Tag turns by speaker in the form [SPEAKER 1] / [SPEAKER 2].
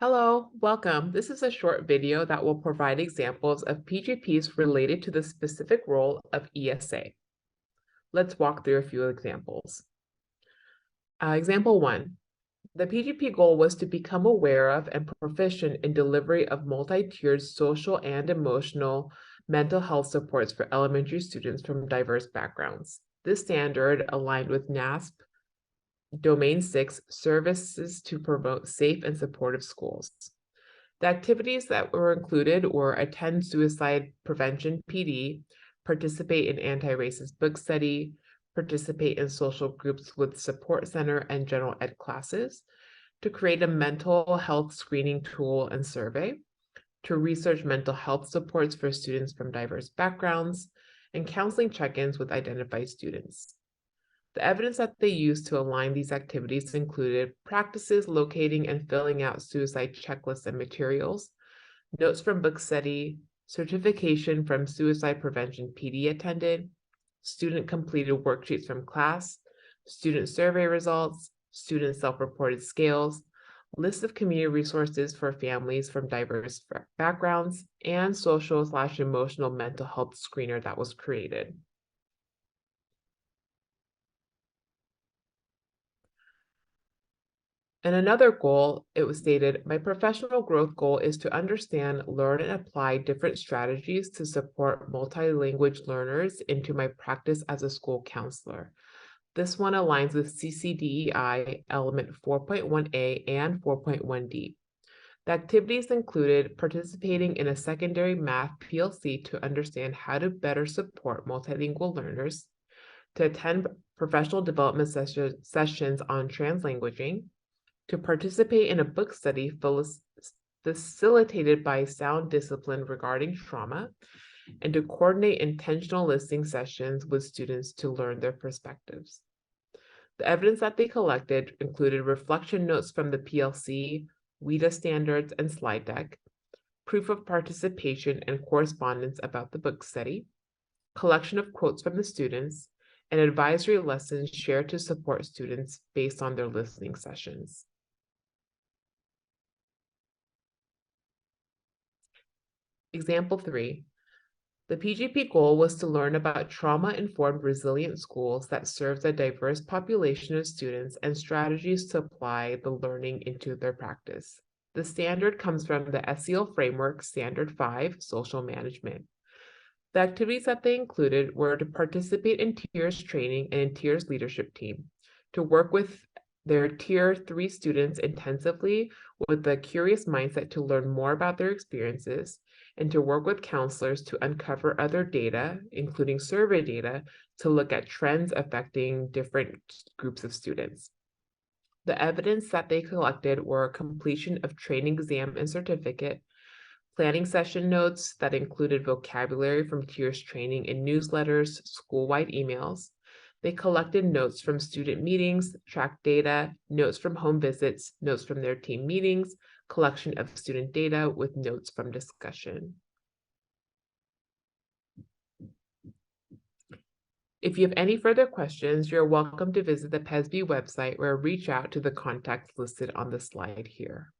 [SPEAKER 1] Hello, welcome. This is a short video that will provide examples of PGPs related to the specific role of ESA. Let's walk through a few examples. Example 1. The PGP goal was to become aware of and proficient in delivery of multi-tiered social and emotional mental health supports for elementary students from diverse backgrounds. This standard aligned with NASP Domain 6, Services to Promote Safe and Supportive Schools. The activities that were included were attend suicide prevention PD, participate in anti-racist book study, participate in social groups with support center and general ed classes, to create a mental health screening tool and survey, to research mental health supports for students from diverse backgrounds, and counseling check-ins with identified students. The evidence that they used to align these activities included practices locating and filling out suicide checklists and materials, notes from book study, certification from suicide prevention PD attended, student completed worksheets from class, student survey results, student self-reported scales, list of community resources for families from diverse backgrounds, and social/emotional mental health screener that was created. And another goal, it was stated, my professional growth goal is to understand, learn, and apply different strategies to support multi-language learners into my practice as a school counselor. This one aligns with CCDEI element 4.1a and 4.1d. The activities included participating in a secondary math PLC to understand how to better support multilingual learners, to attend professional development sessions on translanguaging, to participate in a book study facilitated by Sound Discipline regarding trauma, and to coordinate intentional listening sessions with students to learn their perspectives. The evidence that they collected included reflection notes from the PLC, WIDA standards, and slide deck, proof of participation and correspondence about the book study, collection of quotes from the students, and advisory lessons shared to support students based on their listening sessions. Example 3. The PGP goal was to learn about trauma-informed resilient schools that serves a diverse population of students and strategies to apply the learning into their practice. The standard comes from the SEL framework Standard 5, Social Management. The activities that they included were to participate in TIERS training and in TIERS leadership team, to work with their Tier 3 students intensively with a curious mindset to learn more about their experiences, and to work with counselors to uncover other data, including survey data, to look at trends affecting different groups of students. The evidence that they collected were completion of training exam and certificate, planning session notes that included vocabulary from TIERS training in newsletters, school-wide emails. They collected notes from student meetings, tracked data, notes from home visits, notes from their team meetings, collection of student data with notes from discussion. If you have any further questions, you're welcome to visit the PESB website or reach out to the contacts listed on the slide here.